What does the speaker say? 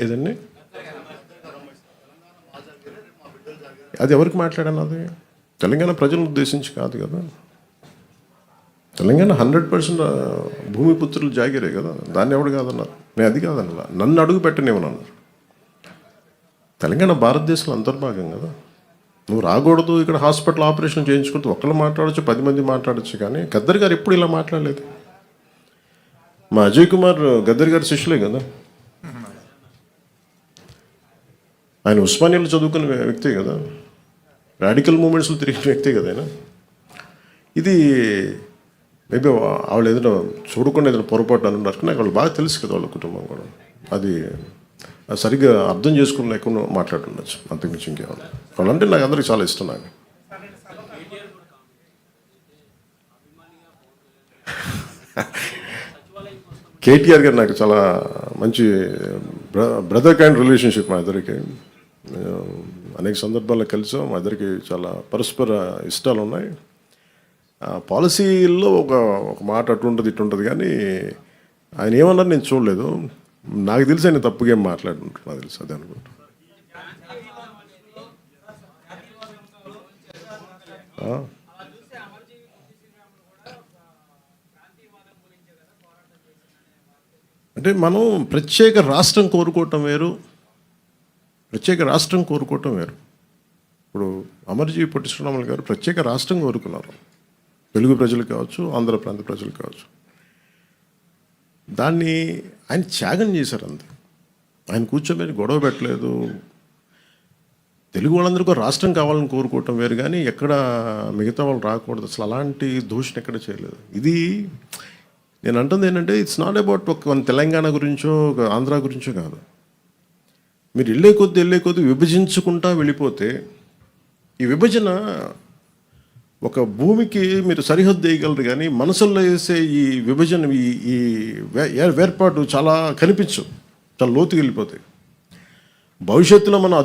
ఏదండి? అది ఎవరికి మాట్లాడన్నది? తెలంగాణ ప్రజలను ఉద్దేశించి కాదు కదా. తెలంగాణ 100% భూమిపుత్రులు జాగిరే కదా. దాన్ని ఎవడు కాదన్నారు? నేను అది కాదన్నా, నన్ను అడుగు పెట్టనివ్వనన్నారు. తెలంగాణ భారతదేశంలో అంతర్భాగం కదా. నువ్వు రాకూడదు, ఇక్కడ హాస్పిటల్ ఆపరేషన్ చేయించుకుంటూ ఒక్కళ్ళు మాట్లాడచ్చు, 10 మంది మాట్లాడచ్చు. కానీ గద్దర్ గారు ఎప్పుడు ఇలా మాట్లాడలేదు. మా అజయ్ కుమార్ గద్దర్ గారి శిష్యులే కదా. ఆయన ఉస్మానియాలో చదువుకున్న వ్యక్తే కదా. రాడికల్ మూమెంట్స్లో తిరిగిన వ్యక్తే కదా ఆయన. ఇది మేబీ వాళ్ళు ఏదైనా చూడకుండా ఏదైనా పొరపాటు అని ఉన్నారు. నాకు వాళ్ళు బాగా తెలుసు కదా, వాళ్ళ కుటుంబం కూడా. అది సరిగ్గా అర్థం చేసుకుని ఎక్కువ మాట్లాడుతుండొచ్చు, అంతకుమించి ఇంకేమన్నా. వాళ్ళంటే నాకు అందరికీ చాలా ఇష్టం. నాకు కేటీఆర్ గారు నాకు చాలా మంచి బ్రదర్ కైండ్ రిలేషన్షిప్. మా ఇద్దరికి అనేక సందర్భాల్లో కలిసాం. మా ఇద్దరికి చాలా పరస్పర ఇష్టాలు ఉన్నాయి. పాలసీల్లో ఒక మాట అటు ఉంటుంది ఇటు ఉంటుంది. కానీ ఆయన ఏమన్నారు నేను చూడలేదు. నాకు తెలిసి ఆయన తప్పుగా ఏం మాట్లాడుకుంటారు, నాకు తెలుసు. అదే అనుకుంటా. అంటే మనం ప్రత్యేక రాష్ట్రం కోరుకోవటం వేరు, ప్రత్యేక రాష్ట్రం కోరుకోవటం వేరు. ఇప్పుడు అమర్జీ పొట్టి శ్రీరాములు గారు ప్రత్యేక రాష్ట్రం కోరుకున్నారు. తెలుగు ప్రజలు కావచ్చు, ఆంధ్ర ప్రాంత ప్రజలు కావచ్చు. దాన్ని ఆయన త్యాగం చేశారు అంతే. ఆయన కూర్చోబెట్టి గొడవ పెట్టలేదు. తెలుగు వాళ్ళందరికీ రాష్ట్రం కావాలని కోరుకోవటం వేరు, కానీ ఎక్కడ మిగతా వాళ్ళు రాకూడదు, అసలు అలాంటి దూషణ ఎక్కడ చేయలేదు. ఇది నేను అంటుంది ఏంటంటే, ఇట్స్ నాట్ అబౌట్ ఒక తెలంగాణ గురించో ఒక ఆంధ్ర గురించో కాదు. మీరు వెళ్ళే కొద్దీ విభజించుకుంటా వెళ్ళిపోతే, ఈ విభజన ఒక భూమికి మీరు సరిహద్దు వేయగలరు, కానీ మనసుల్లో వేసే ఈ విభజన, ఈ వేర్పాటు చాలా కనిపించవు, చాలా లోతుకి వెళ్ళిపోతాయి. భవిష్యత్తులో మనం